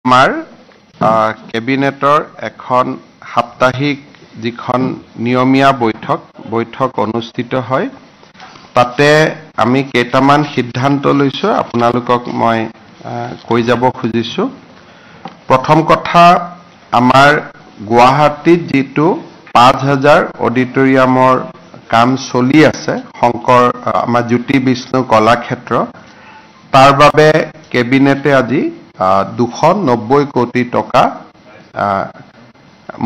আমাৰ কেবিনেটৰ এখন সাপ্তাহিক যিখন নিয়মীয়া বৈঠক অনুষ্ঠিত হয় তাতে আমি কেইটামান সিদ্ধান্ত লৈছো আপোনালোকক মই কৈ যাব খুজিছো প্ৰথম কথা আমাৰ গুৱাহাটীত যেটো 5000 অডিটৰিয়ামৰ কাম চলি আছে শংকৰ আমাৰ জ্যোতি বিষ্ণু কলাক্ষেত্ৰ তাৰ বাবে কেবিনেটে আজি 290 কোটি টকা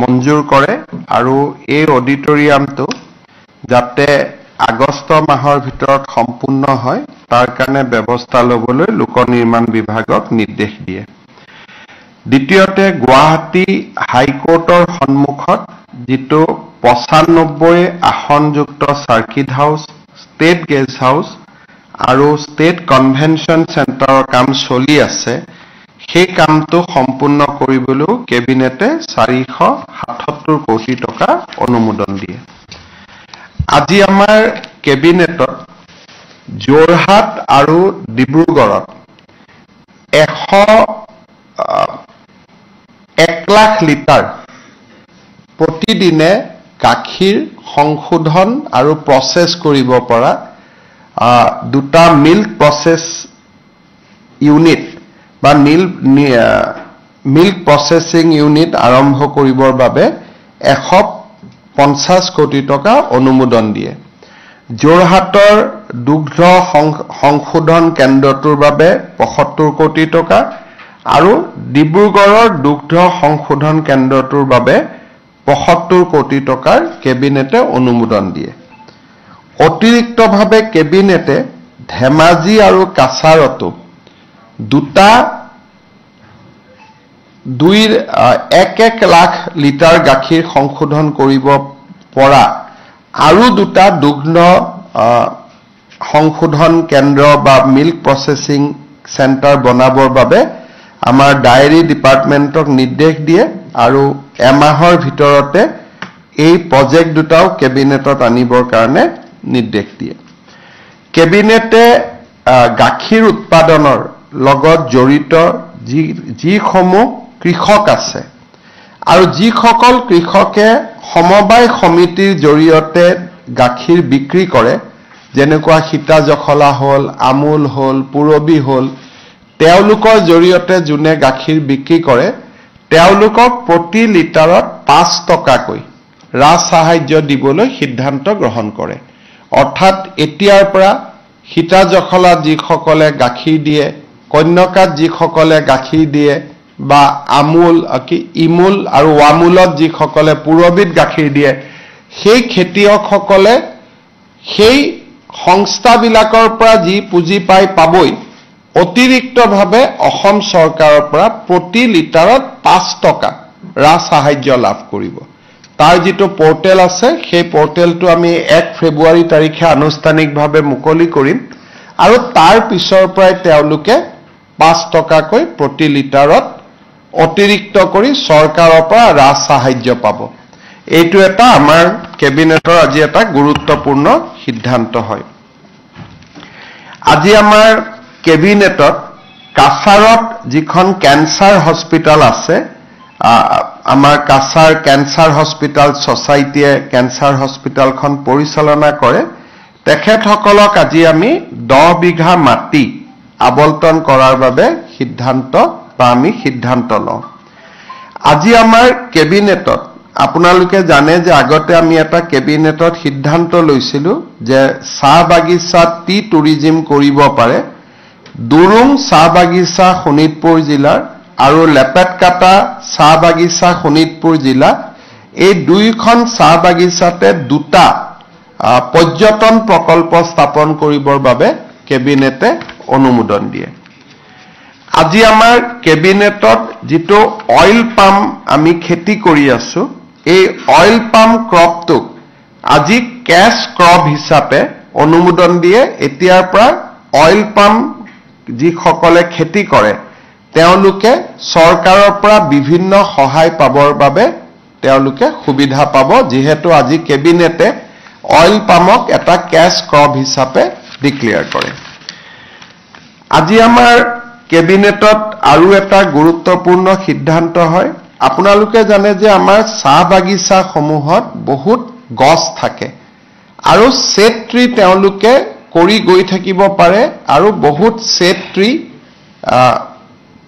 মঞ্জুৰ কৰে আৰু এই অডিটৰিয়ামটো যাতে আগষ্ট মাহৰ ভিতৰত সম্পূৰ্ণ হয় তাৰ কাৰণে ব্যৱস্থা লবলৈ লোক নিৰ্মাণ বিভাগক নিৰ্দেশ দিয়ে দ্বিতীয়তে গুৱাহাটী হাইকোৰ্টৰ সন্মুখত যেটো 95 আসনযুক্ত সাৰ্কিট হাউস ষ্টেট গেষ্ট হাউস আৰু ষ্টেট কনভেনশন চেণ্টাৰৰ কাম চলি আছে সেই কামটো সম্পূৰ্ণ কৰিবলৈ কেবিনেটে 477 কোটি টকা অনুমোদন দিয়ে আজি আমাৰ কেবিনেটত যোৰহাট আৰু ডিব্ৰুগড়ত 1 লাখ লিটাৰ প্ৰতিদিনে গাখীৰ সংশোধন আৰু প্ৰসেস কৰিব পৰা দুটা মিল্ক প্ৰসেস ইউনিট বা মিল্ক প্ৰসেসিং ইউনিট আৰম্ভ কৰিবৰ বাবে 150 কোটি টকা অনুমোদন দিয়ে যোৰহাটৰ দুগ্ধ সংশোধন কেন্দ্ৰটোৰ বাবে 75 কোটি টকা আৰু ডিব্ৰুগড়ৰ দুগ্ধ সংশোধন কেন্দ্ৰটোৰ বাবে 75 কোটি টকাৰ কেবিনেটে অনুমোদন দিয়ে অতিৰিক্তভাৱে কেবিনেটে ধেমাজি আৰু কাছাৰতো দুটা 1 লাখ লিটাৰ গাখীৰ সংশোধন কৰিব পৰা আৰু দুটা দুগ্ধ সংশোধন কেন্দ্ৰ বা মিল্ক প্ৰসেসিং চেণ্টাৰ বনাবৰ বাবে আমাৰ ডায়েৰী ডিপাৰ্টমেণ্টক নিৰ্দেশ দিয়ে আৰু এমাহৰ ভিতৰতে এই প্ৰজেক্ট দুটাও কেবিনেটত আনিবৰ কাৰণে নিৰ্দেশ দিয়ে কেবিনেটে গাখীৰ উৎপাদনৰ লগত জড়িত যিসমূহ কৃষক আছে আৰু যিসকল কৃষকে সমবায় সমিতিৰ জৰিয়তে গাখীৰ বিক্ৰী কৰে যেনেকুৱা সীতা জখলা হল আমুল হল পুৰবী হল তেওঁলোকৰ জৰিয়তে যোনে গাখীৰ বিক্ৰী কৰে তেওঁলোকক প্ৰতি লিটাৰত 5 টকাকৈ ৰাজ সাহায্য দিবলৈ সিদ্ধান্ত গ্ৰহণ কৰে অৰ্থাৎ এতিয়াৰ পৰা সীতা জখলা যিসকলে গাখীৰ দিয়ে কন্যকাত যিসকলে গাখীৰ দিয়ে বা আমুল ইমুল আৰু ওয়ামুলত যিসকলে পুৰবিত গাখীৰ দিয়ে সেই খেতিয়কসকলে সেই সংস্থাবিলাকৰ পৰা যি পুঁজি পাবই অতিৰিক্তভাৱে অসম চৰকাৰৰ পৰা প্ৰতি লিটাৰত 5 টকা ৰাজ সাহায্য লাভ কৰিব তাৰ যেটো পোৰ্টেল আছে সেই পোৰ্টেলটো আমি 1 ফেব্ৰুৱাৰী তাৰিখে আনুষ্ঠানিকভাৱে মুকলি কৰিম আৰু তাৰ পিছৰ পৰাই তেওঁলোকে 5 টকাকৈ প্ৰতি লিটাৰত অতিৰিক্ত কৰি চৰকাৰৰ পৰা ৰাজ সাহায্য পাব এইটো এটা আমাৰ কেবিনেটৰ আজি এটা গুৰুত্বপূৰ্ণ সিদ্ধান্ত হয় আজি আমাৰ কেবিনেটত কাছাৰত যিখন ক্যান্সাৰ হস্পিটাল আছে আমাৰ কাছাৰ ক্যান্সাৰ হস্পিটাল সোসাইটিয়ে ক্যান্সাৰ হস্পিটালখন পৰিচালনা কৰে তেখেতসকলক আজি আমি 10 বিঘা মাটি আবলটন কৰাৰ বাবে সিদ্ধান্ত লওঁ আজি আমাৰ কেবিনেটত আপোনালোকে জানে যে আগতে আমি এটা কেবিনেটত সিদ্ধান্ত লৈছিলো যে চাহ বাগিচা টি টুৰিজম কৰিব পাৰে দুৰুং চাহ বাগিচা শোণিতপুৰ জিলাৰ আৰু লেপেটকাটা চাহ বাগিচা শোণিতপুৰ জিলা এই দুইখন চাহ বাগিচাতে দুটা পৰ্যটন প্ৰকল্প স্থাপন কৰিবৰ বাবে কেবিনেটে অনুমোদন দিয়ে আজি আমাৰ কেবিনেটত যেটো অইল পাম আমি খেতি কৰি আছো এই অইল পাম ক্ৰপটো আজি ক্যাশ ক্ৰপ হিচাপে অনুমোদন দিয়ে এতিয়াৰ পৰা অইল পাম যিসকলে খেতি কৰে তেওঁলোকে চৰকাৰৰ পৰা বিভিন্ন সহায় পাবৰ বাবে তেওঁলোকে সুবিধা পাব যেহেতু আজি কেবিনেটে অইল পামক এটা ক্যাশ ক্ৰপ হিচাপে ডিক্লেয়াৰ কৰে আজি আমাৰ কেবিনেটত আৰু এটা গুৰুত্বপূৰ্ণ সিদ্ধান্ত হয় আপোনালোকে জানে যে আমাৰ চাহ বাগিচা সমূহত বহুত গছ থাকে আৰু সেট ট্ৰি তেওঁলোকে কৰি গৈ থাকিব পাৰে আৰু বহুত সেট ট্ৰি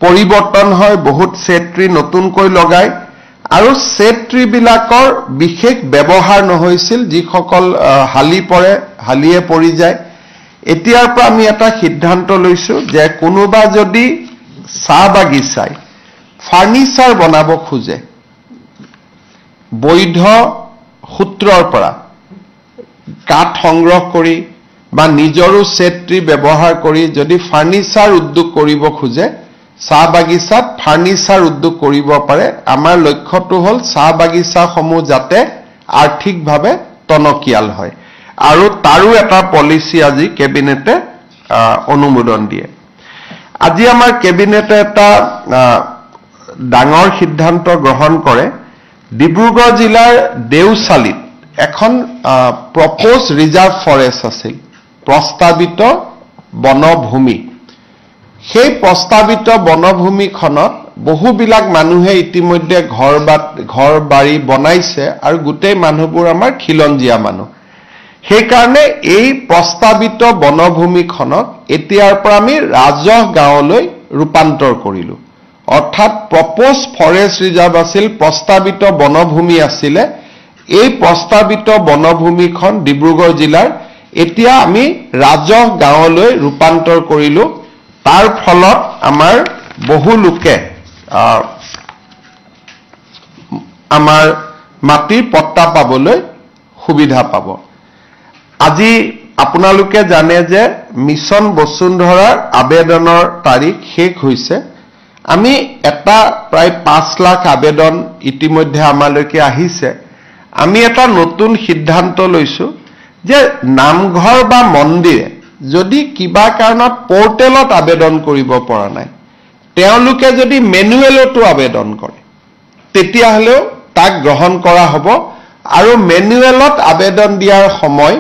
পৰিৱৰ্তন হয় বহুত সেট ট্ৰি নতুনকৈ লগায় আৰু সেট ট্ৰি বিলাকৰ বিশেষ ব্যৱহাৰ নহৈছিল যিসকল হালি পৰে হালিয়ে পৰি যায় এতিয়াৰ পৰা আমি এটা সিদ্ধান্ত লৈছো যে কোনোবা যদি চাহ বাগিচাই ফাৰ্নিচাৰ বনাব খোজে বৈধ সূত্ৰৰ পৰা কাঠ সংগ্ৰহ কৰি বা নিজৰো সেট ট্ৰি ব্যৱহাৰ কৰি যদি ফাৰ্নিচাৰ উদ্যোগ কৰিব খোজে চাহ বাগিচাত ফাৰ্নিচাৰ উদ্যোগ কৰিব পাৰে আমাৰ লক্ষ্যটো হ'ল চাহ বাগিচাসমূহ যাতে আৰ্থিকভাৱে টনকিয়াল হয় আৰু তাৰো এটা পলিচি আজি কেবিনেটে অনুমোদন দিয়ে আজি আমাৰ কেবিনেটে এটা ডাঙৰ সিদ্ধান্ত গ্ৰহণ কৰে ডিব্ৰুগড় জিলাৰ দেউচালিত এখন প্ৰপ'জ ৰিজাৰ্ভ ফৰেষ্ট আছিল প্ৰস্তাৱিত বনভূমি সেই প্ৰস্তাৱিত বনভূমিখনত বহুবিলাক মানুহে ইতিমধ্যে ঘৰ বাৰী বনাইছে আৰু গোটেই মানুহবোৰ আমাৰ খিলঞ্জীয়া মানুহ সেইকাৰণে এই প্ৰস্তাৱিত বনভূমিখনক এতিয়াৰ পৰা আমি ৰাজহ গাঁৱলৈ ৰূপান্তৰ কৰিলো অৰ্থাৎ প্ৰপ'জ ফৰেষ্ট ৰিজাৰ্ভ আছিল প্ৰস্তাৱিত বনভূমি আছিলে এই প্ৰস্তাৱিত বনভূমিখন ডিব্ৰুগড় জিলাৰ এতিয়া আমি ৰাজহ গাঁৱলৈ ৰূপান্তৰ কৰিলো তাৰ ফলত আমাৰ বহু লোকে আমাৰ মাটিৰ পট্টা পাবলৈ সুবিধা পাব আজি আপোনালোকে জানে যে মিছন বসুন্ধৰাৰ আবেদনৰ তাৰিখ শেষ হৈছে আমি এটা প্ৰায় 5 লাখ আবেদন ইতিমধ্যে আমালৈকে আহিছে আমি এটা নতুন সিদ্ধান্ত লৈছো যে নামঘৰ বা মন্দিৰে যদি কিবা কাৰণত পোৰ্টেলত আবেদন কৰিব পৰা নাই তেওঁলোকে যদি মেনুৱেলতো আবেদন কৰে তেতিয়াহলেও তাক গ্ৰহণ কৰা হ'ব আৰু মেনুৱেলত আবেদন দিয়াৰ সময়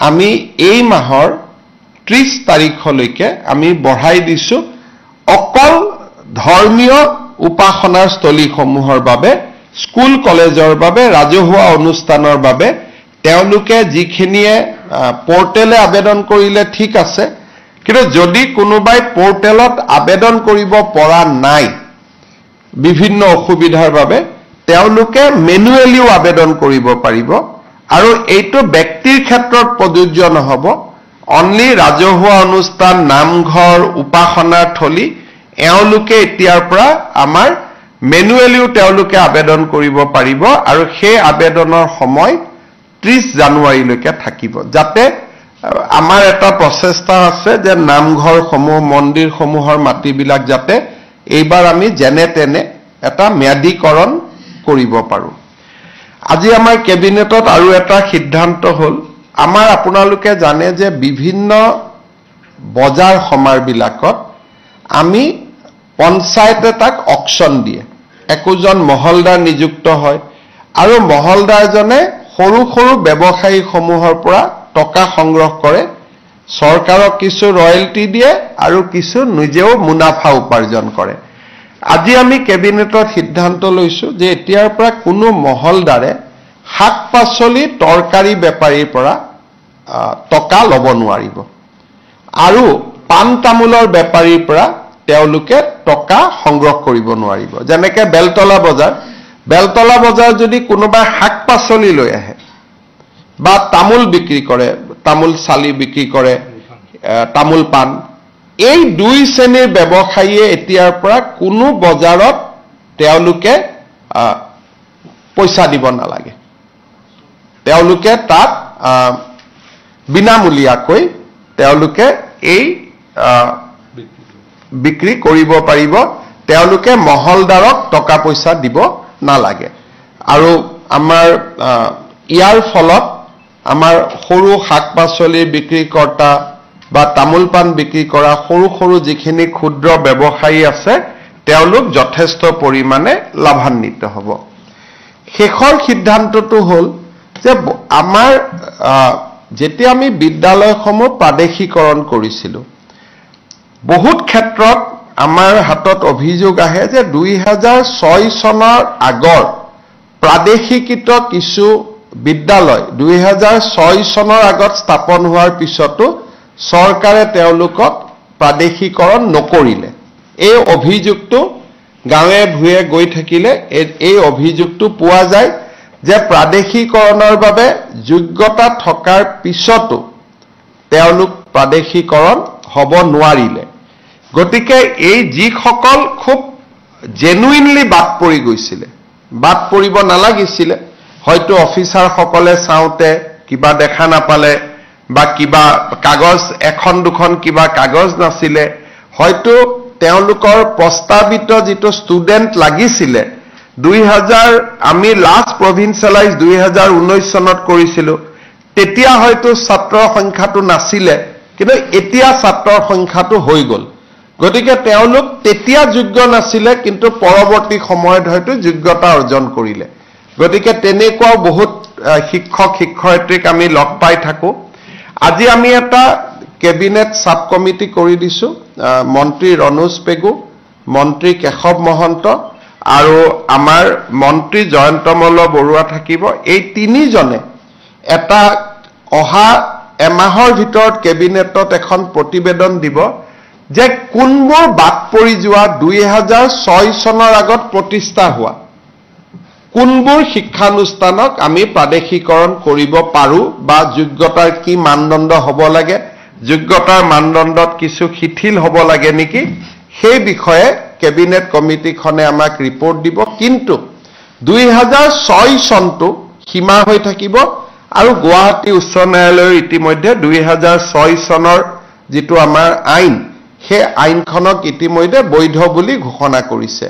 আমি এই মাহৰ 30 তাৰিখলৈকে আমি বঢ়াই দিছো অকল ধৰ্মীয় উপাসনাৰ স্থলীসমূহৰ বাবে স্কুল কলেজৰ বাবে ৰাজহুৱা অনুষ্ঠানৰ বাবে তেওঁলোকে যিখিনিয়ে পোৰ্টেলে আবেদন কৰিলে ঠিক আছে কিন্তু যদি কোনোবাই পোৰ্টেলত আবেদন কৰিব পৰা নাই বিভিন্ন অসুবিধাৰ বাবে তেওঁলোকে মেনুৱেলিও আবেদন কৰিব পাৰিব আৰু এইটো ব্যক্তিৰ ক্ষেত্ৰত প্ৰযোজ্য নহব অনলি ৰাজহুৱা অনুষ্ঠান নামঘৰ উপাসনাৰ থলী এওঁলোকে এতিয়াৰ পৰা আমাৰ মেনুৱেলিও তেওঁলোকে আবেদন কৰিব পাৰিব আৰু সেই আবেদনৰ সময় 30 জানুৱাৰীলৈকে থাকিব যাতে আমাৰ এটা প্ৰচেষ্টা আছে যে নামঘৰসমূহ মন্দিৰসমূহৰ মাটিবিলাক যাতে এইবাৰ আমি যেনে তেনে এটা ম্যাদীকৰণ কৰিব পাৰো আজি আমাৰ কেবিনেটত আৰু এটা সিদ্ধান্ত হ'ল আমাৰ আপোনালোকে জানে যে বিভিন্ন বজাৰ সমাৰবিলাকত আমি পঞ্চায়তে তাক অকশন দিয়ে একোজন মহলদাৰ নিযুক্ত হয় আৰু মহলদাৰজনে সৰু সৰু ব্যৱসায়ীসমূহৰ পৰা টকা সংগ্ৰহ কৰে চৰকাৰক কিছু ৰয়েলটি দিয়ে আৰু কিছু নিজেও মুনাফা উপাৰ্জন কৰে আজি আমি কেবিনেটত সিদ্ধান্ত লৈছো যে এতিয়াৰ পৰা কোনো মহলদাৰে শাক-পাচলি তৰকাৰী বেপাৰীৰ পৰা টকা ল'ব নোৱাৰিব আৰু পান তামোলৰ বেপাৰীৰ পৰা তেওঁলোকে টকা সংগ্ৰহ কৰিব নোৱাৰিব যেনেকৈ বেলতলা বজাৰ যদি কোনোবা শাক-পাচলি লৈ আহে বা তামোল বিক্ৰী কৰে তামোল চালি বিক্ৰী কৰে তামোল পান এই দুই শ্ৰেণীৰ ব্যৱসায়ীয়ে এতিয়াৰ পৰা কোনো বজাৰত তেওঁলোকে পইচা দিব নালাগে তেওঁলোকে তাত বিনামূলীয়াকৈ তেওঁলোকে এই বিক্ৰী কৰিব পাৰিব তেওঁলোকে মহলদাৰক টকা পইচা দিব নালাগে আৰু আমাৰ ইয়াৰ ফলত আমাৰ সৰু শাক-পাচলি বিক্ৰীকৰ্তা বা তামোল পান বিক্ৰী কৰা সৰু সৰু যিখিনি ক্ষুদ্ৰ ব্যৱসায়ী আছে তেওঁলোক যথেষ্ট পৰিমাণে লাভান্বিত হ'ব শেষৰ সিদ্ধান্তটো হ'ল যে আমাৰ যেতিয়া আমি বিদ্যালয়সমূহ প্ৰাদেশিকৰণ কৰিছিলো বহুত ক্ষেত্ৰত আমাৰ হাতত অভিযোগ আহে যে 2006 চনৰ আগৰ প্ৰাদেশিকৃত কিছু বিদ্যালয় 2006 চনৰ আগত স্থাপন হোৱাৰ পিছতো চৰকাৰে তেওঁলোকক প্ৰাদেশিকৰণ নকৰিলে। এই অভিযোগটো গাঁৱে ভূঞে গৈ থাকিলে এই অভিযোগটো পোৱা যায় যে প্ৰাদেশিকৰণৰ বাবে যোগ্যতা থকাৰ পিছতো তেওঁলোক প্ৰাদেশিকৰণ হ'ব নোৱাৰিলে। গতিকে এই যিসকল খুব জেনুইনলি বাদ পৰি গৈছিলে, বাদ পৰিব নালাগিছিলে, হয়তো অফিচাৰসকলে চাওঁতে কিবা দেখা নাপালে বা কিবা কাগজ এখন দুখন কিবা কাগজ নাছিলে, হয়তো তেওঁলোকৰ প্ৰস্তাৱিত যিটো ষ্টুডেণ্ট লাগিছিলে 2000 আমি লাষ্ট প্ৰভিন্সিয়েলাইজ 2019 চনত কৰিছিলোঁ, তেতিয়া হয়তো ছাত্ৰৰ সংখ্যাটো নাছিলে, কিন্তু এতিয়া ছাত্ৰৰ সংখ্যাটো হৈ গ'ল। গতিকে তেওঁলোক তেতিয়া যোগ্য নাছিলে, কিন্তু পৰৱৰ্তী সময়ত হয়তো যোগ্যতা অৰ্জন কৰিলে। গতিকে তেনেকুৱাও বহুত শিক্ষক শিক্ষয়িত্ৰীক আমি লগ পাই থাকোঁ। আজি আমি এটা কেবিনেট সাব কমিটি কৰি দিছোঁ। মন্ত্ৰী ৰণোজ পেগু, মন্ত্ৰী কেশৱ মহন্ত আৰু আমাৰ মন্ত্ৰী জয়ন্তমল্ল বৰুৱা থাকিব। এই তিনিজনে এটা অহা এমাহৰ ভিতৰত কেবিনেটত এখন প্ৰতিবেদন দিব যে কোনবোৰ বাদ পৰি যোৱা 2006 চনৰ আগত প্ৰতিষ্ঠা হোৱা কোনবোৰ শিক্ষানুষ্ঠানক আমি প্ৰাদেশিকৰণ কৰিব পাৰোঁ বা যোগ্যতাৰ কি মানদণ্ড হ'ব লাগে, যোগ্যতাৰ মানদণ্ডত কিছু শিথিল হ'ব লাগে নেকি, সেই বিষয়ে কেবিনেট কমিটিখনে আমাক ৰিপৰ্ট দিব। কিন্তু 2006 চনটো সীমা হৈ থাকিব আৰু গুৱাহাটী উচ্চ ন্যায়ালয়ৰ ইতিমধ্যে 2006 চনৰ যিটো আমাৰ আইন, সেই আইনখনক ইতিমধ্যে বৈধ বুলি ঘোষণা কৰিছে।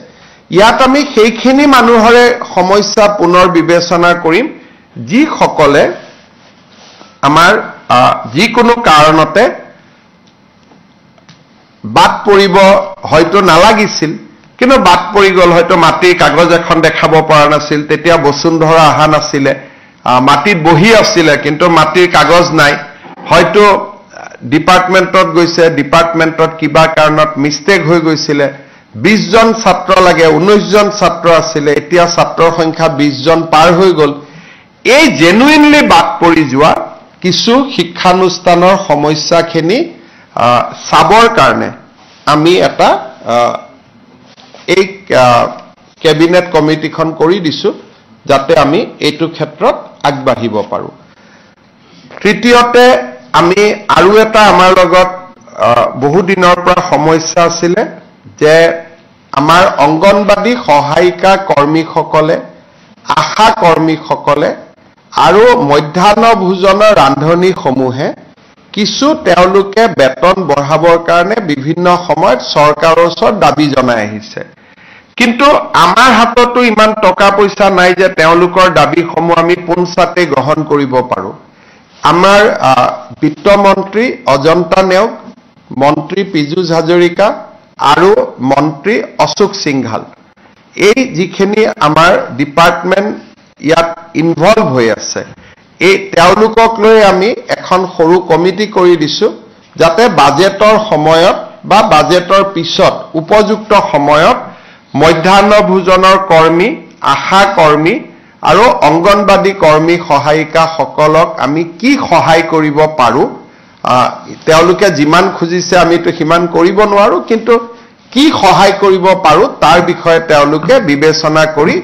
ইয়াত আমি সেইখিনি মানুহৰে সমস্যা পুনৰ বিবেচনা কৰিম যিসকলে আমাৰ যিকোনো কাৰণতে বাদ পৰিব হয়তো নালাগিছিল, কিন্তু বাদ পৰি গ'ল। হয়তো মাটিৰ কাগজ এখন দেখাব পৰা নাছিল, তেতিয়া বসুন্ধৰা অহা নাছিলে, মাটিত বহি আছিলে কিন্তু মাটিৰ কাগজ নাই, হয়তো ডিপাৰ্টমেণ্টত গৈছে, ডিপাৰ্টমেণ্টত কিবা কাৰণত মিষ্টেক হৈ গৈছিলে, 20 জন ছাত্ৰ লাগে, 19 জন ছাত্ৰ আছিলে, এতিয়া ছাত্ৰৰ সংখ্যা 20 জন পাৰ হৈ গ'ল। এই জেনুইনলি বাদ পৰি যোৱা কিছু শিক্ষানুষ্ঠানৰ সমস্যাখিনি চাবৰ কাৰণে আমি এটা এই কেবিনেট কমিটিখন কৰি দিছোঁ যাতে আমি এইটো ক্ষেত্ৰত আগবাঢ়িব পাৰোঁ। তৃতীয়তে আমি আৰু এটা আমাৰ লগত বহু দিনৰ পৰা সমস্যা আছিলে যে আমাৰ অংগনবাদী সহায়িকা কৰ্মীসকলে, আশা কৰ্মীসকলে আৰু মধ্যাহ্ন ভোজনৰ ৰান্ধনীসমূহে কিছু তেওঁলোকে বেতন বঢ়াবৰ কাৰণে বিভিন্ন সময়ত চৰকাৰৰ ওচৰত দাবী জনাই আহিছে। কিন্তু আমাৰ হাততো ইমান টকা পইচা নাই যে তেওঁলোকৰ দাবীসমূহ আমি পোনছাতে গ্ৰহণ কৰিব পাৰোঁ। আমাৰ বিত্তমন্ত্ৰী অজন্তা নেওগ, মন্ত্ৰী পীযুষ হাজৰিকা আৰু মন্ত্ৰী অশোক সিংঘাল, এই যিখিনি আমাৰ ডিপাৰ্টমেণ্ট ইয়াত ইনভলভ হৈ আছে, এই তেওঁলোকক লৈ আমি এখন সৰু কমিটি কৰি দিছোঁ যাতে বাজেটৰ সময়ত বা বাজেটৰ পিছত উপযুক্ত সময়ত মধ্যাহ্ন ভোজনৰ কৰ্মী, আশা কৰ্মী আৰু অংগনবাদী কৰ্মী সহায়িকাসকলক আমি কি সহায় কৰিব পাৰোঁ, তেওঁলোকে যিমান খুজিছে আমিতো সিমান কৰিব নোৱাৰোঁ, কিন্তু কি সহায় কৰিব পাৰোঁ তাৰ বিষয়ে তেওঁলোকে বিবেচনা কৰি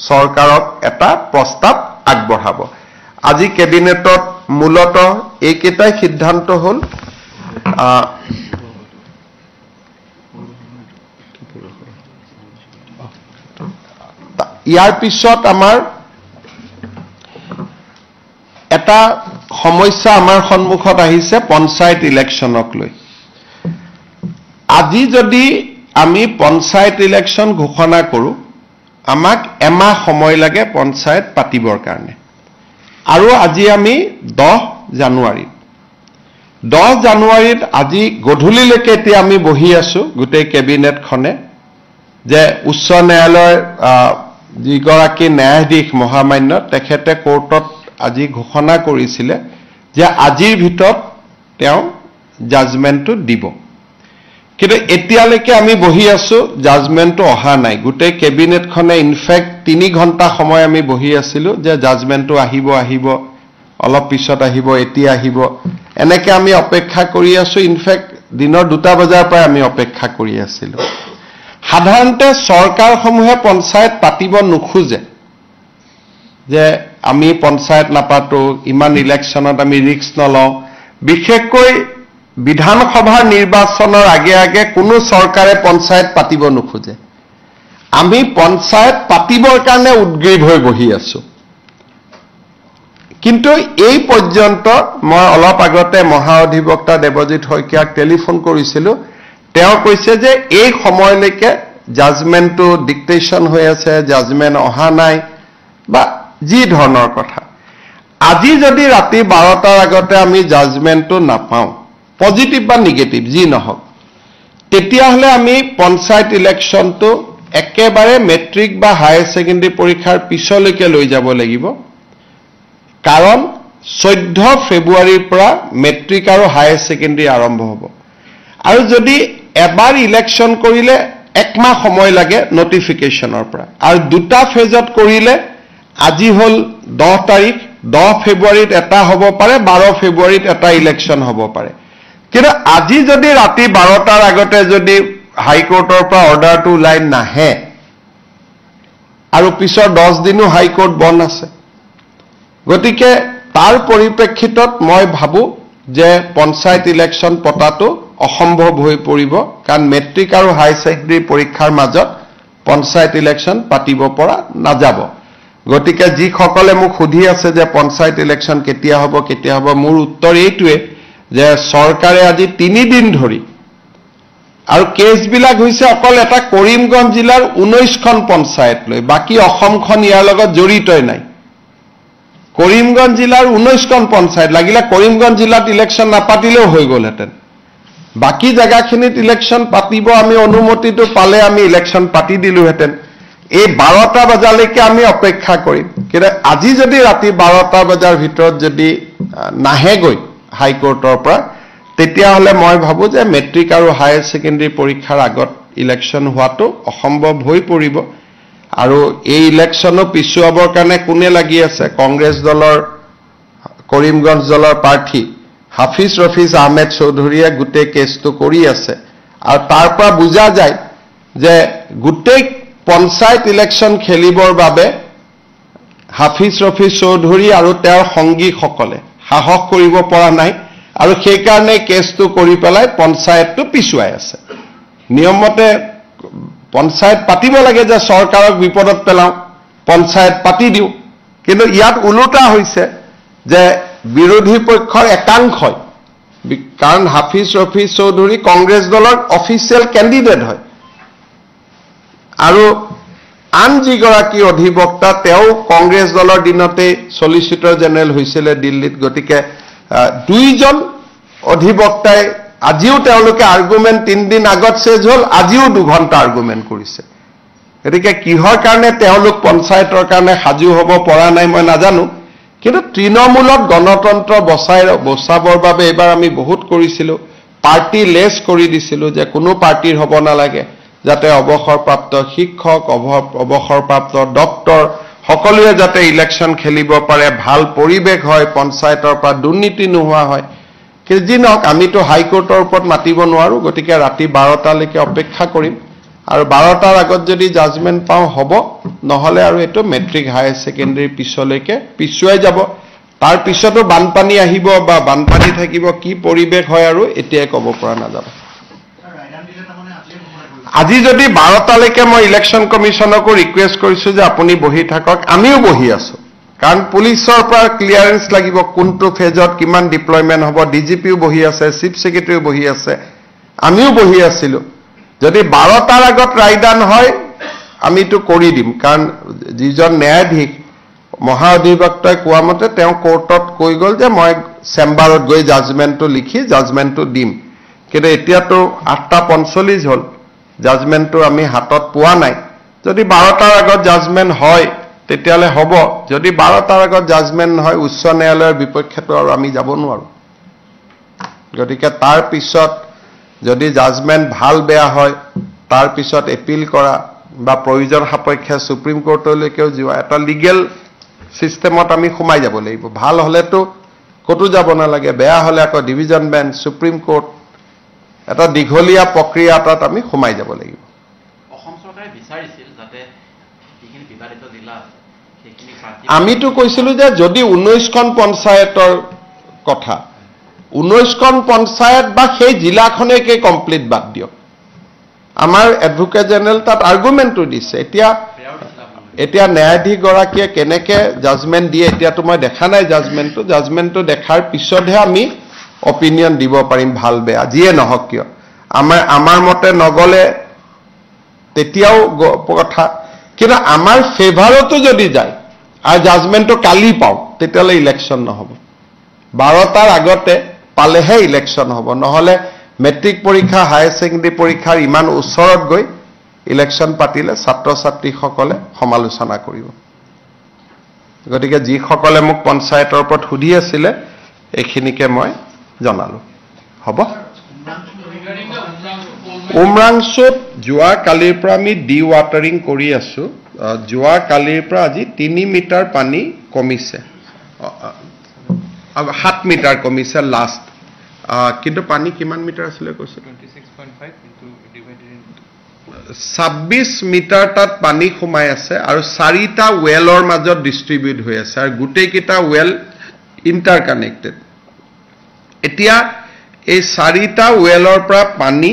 চৰকাৰক এটা প্ৰস্তাৱ আগবঢ়াব। আজি কেবিনেটত মূলতঃ এইকেইটাই সিদ্ধান্ত হ'ল। ইয়াৰ পিছত আমাৰ এটা সমস্যা আমাৰ সন্মুখত আহিছে পঞ্চায়ত ইলেকশ্যনক লৈ। আজি যদি আমি পঞ্চায়ত ইলেকশ্যন ঘোষণা কৰোঁ, আমাক এমাহ সময় লাগে পঞ্চায়ত পাতিবৰ কাৰণে। আৰু আজি আমি 10 জানুৱাৰীত আজি গধূলিলৈকে এতিয়া আমি বহি আছোঁ গোটেই কেবিনেটখনে যে উচ্চ ন্যায়ালয়ৰ যিগৰাকী ন্যায়াধীশ মহামান্য তেখেতে কোৰ্টত আজি ঘোষণা কৰিছিলে যে আজিৰ ভিতৰত তেওঁ জাজমেণ্টটো দিব। কিন্তু এতিয়ালৈকে আমি বহি আছো জাজমেন্টটো অহা নাই গোটেই কেবিনেটখনে ইনফেক্ট 3 ঘণ্টা সময় আমি বহি আছিলো যে জাজমেন্টটো আহিব অলপ পিছত আহিব এতিয়া আহিব এনেকে আমি অপেক্ষা কৰি আছো ইনফেক্ট দিনৰ 2টা বজাৰ পৰা আমি অপেক্ষা কৰি আছিলো সাধাৰণতে চৰকাৰসমূহে পঞ্চায়ত পাতিব নোখোজে যে আমি পঞ্চায়ত নাপাতো ইমান ইলেকশ্যনত আমি ৰিস্ক নলওঁ বিশেষকৈ বিধানসভাৰ নিৰ্বাচনৰ আগে কোনো চৰকাৰে পঞ্চায়ত পাতিব নোখোজে আমি পঞ্চায়ত পাতিবৰ কাৰণে উদ্গ্ৰীৱ হৈ বহি আছো কিন্তু এই পৰ্যন্ত মই অলপ আগতে মহাঅধিবক্তা দেৱজিৎ শইকীয়াক টেলিফোন কৰিছিলো তেওঁ কৈছে যে এই সময়লৈকে জাজমেন্টটো ডিক্টেশন হৈ আছে জাজমেন্ট অহা নাই বা যি ধৰণৰ কথা আজি যদি ৰাতি 12টাৰ আগতে আমি জাজমেন্টটো নাপাওঁ পজিটিভ বা নেগেটিভ যি নহওক তেতিয়াহলে আমি পঞ্চায়ত ইলেকশ্যনটো একেবাৰে মেট্ৰিক বা হায়াৰ সেকেন্ডাৰী পৰীক্ষাৰ পিছলৈকে লৈ যাব লাগিব কাৰণ 14 ফেব্ৰুৱাৰীৰ পৰা মেট্ৰিক আৰু হায়াৰ সেকেন্ডাৰী আৰম্ভ হ'ব আৰু যদি এবাৰ ইলেকশ্যন কৰিলে একমাহ সময় লাগে নটিফিকেশনৰ পৰা আৰু দুটা ফেজত কৰিলে আজি হল 10 তাৰিখ 10 ফেব্ৰুৱাৰীত এটা হ'ব পাৰে 12 ফেব্ৰুৱাৰীত এটা ইলেকশ্যন হ'ব পাৰে কিন্তু আজি যদি ৰাতি 12টাৰ আগতে যদি হাইকোৰ্টৰ পৰা অৰ্ডাৰটো লাইন নাহে আৰু পিছৰ 10 দিনো হাইকোৰ্ট বন্ধ আছে গতিকে তাৰ পৰিপ্ৰেক্ষিতত মই ভাবো যে পঞ্চায়ত ইলেকশ্যন পতাটো অসম্ভৱ হৈ পৰিব কাৰণ মেট্ৰিক আৰু হাই সেকেন্ডাৰী পৰীক্ষাৰ মাজত পঞ্চায়ত ইলেকশ্যন পাতিব পৰা নাযাব গতিকে যি সকলে মোক সুধি আছে যে পঞ্চায়ত ইলেকশ্যন কেতিয়া হ'ব মোৰ উত্তৰ এইটোৱে যে চৰকাৰে আজি 3 দিন ধৰি আৰু কেছবিলাক হৈছে অকল এটা কৰিমগঞ্জ জিলাৰ 19খন পঞ্চায়ত লৈ বাকি অসমখন ইয়াৰ লগত জড়িতই নাই কৰিমগঞ্জ জিলাৰ 19খন পঞ্চায়ত লাগিলে কৰিমগঞ্জ জিলাত ইলেকশ্যন নাপাতিলেও হৈ গ'লহেঁতেন বাকি জায়গাখিনিত ইলেকশ্যন পাতিব আমি অনুমতিটো পালে আমি ইলেকশ্যন পাতি দিলোহেঁতেন এই 12টা বজালৈকে আমি অপেক্ষা কৰিম কিন্তু আজি যদি ৰাতি 12টা বজাৰ ভিতৰত যদি নাহেগৈ হাইকোৰ্টৰ পৰা তেতিয়াহলে মই ভাবো যে মেট্ৰিক আৰু হায়াৰ সেকেন্ডাৰী পৰীক্ষাৰ আগত ইলেকশ্যন হোৱাটো অসম্ভৱ হৈ পৰিব আৰু এই ইলেকশ্যনো পিছুৱাবৰ কাৰণে কোনে লাগি আছে কংগ্ৰেছ দলৰ কৰিমগঞ্জ দলৰ প্ৰাৰ্থী হাফিজ ৰফিজ আহমেদ চৌধুৰীয়ে গোটেই কেছটো কৰি আছে আৰু তাৰ পৰা বুজা যায় যে গোটেই পঞ্চায়ত ইলেকশ্যন খেলিবৰ বাবে হাফিজ ৰফিজ চৌধুৰী আৰু তেওঁৰ সংগীসকলে সাহস কৰিব পৰা নাই আৰু সেই কাৰণে কেছটো কৰি পেলাই পঞ্চায়তটো পিছুৱাই আছে নিয়মমতে পঞ্চায়ত পাতিব লাগে যে চৰকাৰক বিপদত পেলাও পঞ্চায়ত পাতি দিও কিন্তু ইয়াত উলুটা হৈছে যে বিৰোধী পক্ষৰ একাংশই কাৰণ হাফিজ ৰফিজ চৌধুৰী কংগ্ৰেছ দলৰ অফিচিয়েল কেণ্ডিডেট হয় আৰু আন যিগৰাকী অধিবক্তা তেওঁ কংগ্ৰেছ দলৰ দিনতে সলিচিটৰ জেনেৰেল হৈছিল দিল্লীত গতিকে দুইজন অধিবক্তাই আজিও তেওঁলোকে আৰ্গুমেন্ট 3 দিন আগত শেষ হল আজিও 2 ঘণ্টা আৰ্গুমেন্ট কৰিছে গতিকে কিহৰ কাৰণে তেওঁলোক পঞ্চায়তৰ কাৰণে সাজু হ'ব পৰা নাই মই নাজানো কিন্তু তৃণমূলত গণতন্ত্ৰ বচাবৰ বাবে এবাৰ আমি বহুত কৰিছিলো পাৰ্টি লেছ কৰি দিছিলো যে কোনো পাৰ্টিৰ হ'ব নালাগে যাতে অৱসৰপ্ৰাপ্ত শিক্ষক অৱসৰপ্ৰাপ্ত ডক্টৰ সকলোৱে যাতে ইলেকশ্যন খেলিব পাৰে ভাল পৰিৱেশ হয় পঞ্চায়তৰ পৰা দুৰ্নীতি নোহোৱা হয় কিন্তু যি নহওক আমিতো হাইকোৰ্টৰ ওপৰত মাতিব নোৱাৰো গতিকে ৰাতি 12টালৈকে অপেক্ষা কৰিম আৰু 12টাৰ আগত যদি জাজমেন্ট পাওঁ হ'ব নহলে আৰু এটো মেট্ৰিক হায়াৰ সেকেন্ডাৰী পিছলৈকে পিছুৱাই যাব তাৰ পিছতো বানপানী আহিব বা বানপানী থাকিব কি পৰিৱেশ হয় আৰু এতিয়াই ক'ব পৰা নাযাব আজি যদি 12টালৈকে মই ইলেকশ্যন কমিশনকো ৰিকুৱেষ্ট কৰিছো যে আপুনি বহি থাকক আমিও বহি আছো কাৰণ পুলিচৰ পৰা ক্লিয়াৰেন্স লাগিব কোনটো ফেজত কিমান ডিপ্লয়মেন্ট হ'ব ডিজিপিও বহি আছে চিফ সেক্ৰেটাৰীও বহি আছে আমিও বহি আছিলো যদি 12টাৰ আগত ৰায়দান হয় আমিতো কৰি দিম কাৰণ যিজন ন্যায়াধীশ মহাঅধিবক্তাই কোৱা মতে তেওঁ কোৰ্টত কৈ গল যে মই চেম্বাৰত গৈ জাজমেন্টটো লিখি জাজমেন্টটো দিম কিন্তু এতিয়াতো 8:45 হল জাজমেন্টটো আমি হাতত পোৱা নাই যদি 12টাৰ আগত জাজমেন্ট হয় তেতিয়ালে হ'ব যদি 12টাৰ আগত জাজমেন্ট নহয় উচ্চ ন্যায়ালয়ৰ বিপক্ষেতো আৰু আমি যাব নোৱাৰো গতিকে তাৰ পিছত যদি জাজমেন্ট ভাল বেয়া হয় তাৰ পিছত এপিল কৰা বা প্ৰয়োজন সাপেক্ষে সুপ্ৰিম কোৰ্টলৈকেও যোৱা এটা লিগেল সিস্টেমত আমি সোমাই যাব লাগিব ভাল হলেতো কতো যাব নালাগে বেয়া হলে আকৌ ডিভিজন বেঞ্চ সুপ্ৰিম কোৰ্ট এটা দীঘলীয়া প্ৰক্ৰিয়া এটাত আমি সোমাই যাব লাগিব অসম চৰকাৰে বিচাৰিছিল যাতে যিখিনি বিবাদিত জিলা সেইখিনি আমিতো কৈছিলো যে যদি 19খন পঞ্চায়তৰ কথা 19খন পঞ্চায়ত বা সেই জিলাখনেকে কমপ্লিট বাদ দিয়ক আমাৰ এডভোকেট জেনেৰেল তাত আৰ্গুমেন্টটো দিছে এতিয়া ন্যায়াধীশ গৰাকীয়ে কেনেকে জাজমেন্ট দিয়ে এতিয়াতো মই দেখা নাই জাজমেন্টটো দেখাৰ পিছতহে আমি অপিনিয়ন দিব পাৰিম ভাল বেয়া যিয়ে নহওক কিয় আমাৰ মতে নগলে তেতিয়াও কথা কিন্তু আমাৰ ফেভাৰতো যদি যায় আৰু জাজমেন্টটো কালি পাওঁ তেতিয়ালে ইলেকশন নহব 12টাৰ আগতে পালেহে ইলেকশন হ'ব নহলে মেট্ৰিক পৰীক্ষা হায়াৰ সেকেন্ডাৰী পৰীক্ষাৰ ইমান ওচৰত গৈ ইলেকশন পাতিলে ছাত্ৰ ছাত্ৰীসকলে সমালোচনা কৰিব গতিকে যিসকলে মোক পঞ্চায়তৰ ওপৰত সুধি আছিলে এইখিনিকে মই জনালো হ'ব উমৰাংচুত যোৱা কালিৰ পৰা আমি ডি ৱাটাৰিং কৰি আছো যোৱা কালিৰ পৰা আজি 3 মিটাৰ পানী কমিছে 7 মিটাৰ কমিছে লাষ্ট কিন্তু পানী কিমান মিটাৰ আছিলে কৈছে 26.5 into divided into 26 মিটাৰ তাত পানী সোমাই আছে আৰু 4টা ওয়েলৰ মাজত ডিস্ট্ৰিবিউট হৈ আছে আৰু গোটেইকেইটা ওয়েল ইন্টাৰকানেক্টেড এতিয়া এই 4টা ওয়েলৰ পৰা পানী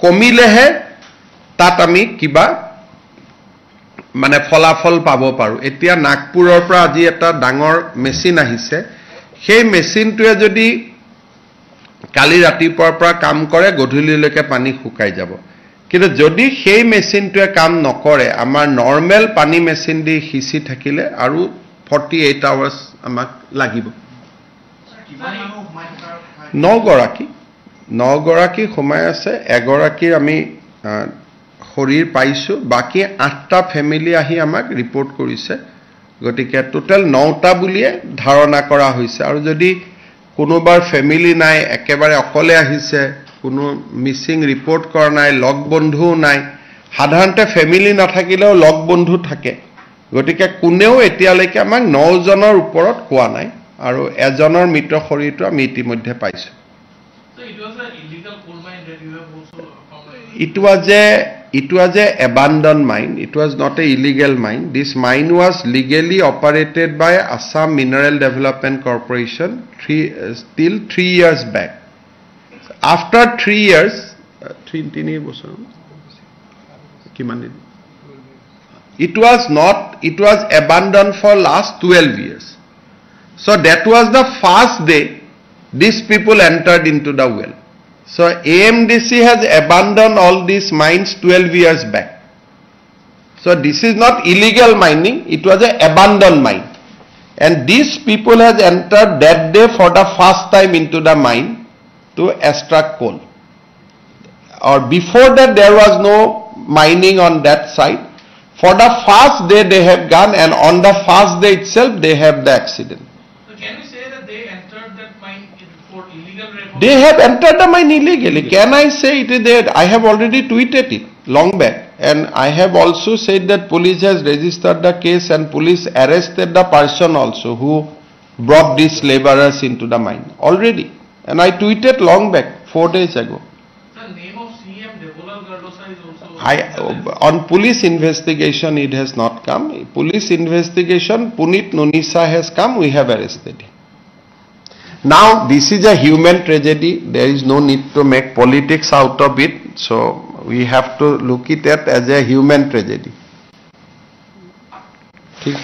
কমিলেহে তাত আমি কিবা মানে ফলাফল পাব পাৰো এতিয়া নাগপুৰৰ পৰা আজি এটা ডাঙৰ মেচিন আহিছে সেই মেচিনটোৱে যদি কালি ৰাতিপুৱাৰ পৰা কাম কৰে গধূলিলৈকে পানী শুকাই যাব কিন্তু যদি সেই মেচিনটোৱে কাম নকৰে আমাৰ নৰমেল পানী মেচিন দি হিচি থাকিলে আৰু 48 আৱাৰ্স আমাক লাগিব 9 গৰাকী সোমাই আছে এগৰাকীৰ আমি শৰীৰ পাইছো বাকি 8টা ফ্যামিলি আহি আমাক ৰিপৰ্ট কৰিছে গতিকে টোটাল 9টা বুলিয়ে ধাৰণা কৰা হৈছে আৰু যদি কোনোবাৰ ফ্যামিলি নাই একেবাৰে অকলে আহিছে কোনো মিসিং ৰিপৰ্ট কৰা নাই লগ বন্ধু নাই সাধাৰণতে ফ্যামিলি নাথাকিলেও লগ বন্ধু থাকে গতিকে কোনেও এতিয়ালৈকে আমাক 9 জনৰ ওপৰত কোৱা নাই আৰু এজনৰ মৃত শৰীৰটো আমি ইতিমধ্যে পাইছো It was a abandoned mine. It was not a illegal mine. This mine was legally operated by Assam Mineral Development Corporation till 3 years back. After 3 years, 3 years, it was abandoned for last 12 years. So that was the first day these people entered into the well. So AMDC has abandoned all these mines 12 years back. So this is not illegal mining, it was an abandoned mine. And these people has entered that day for the first time into the mine to extract coal. Or before that there was no mining on that side. For the first day they have gone and on the first day itself they have the accident. So can we say that they entered that mine for illegal removal? They have entered the mine illegally. Can I say it is there? I have already tweeted it long back. And I have also said that police has registered the case and police arrested the person also who brought these laborers into the mine already. And I tweeted long back, 4 days ago. The name of CM Devolal Gardosa is also... On police investigation it has not come. Police investigation, Punit Nunisa has come, we have arrested him. Now this is a human tragedy, there is no need to make politics out of it, so we have to look at it as a human tragedy. Okay.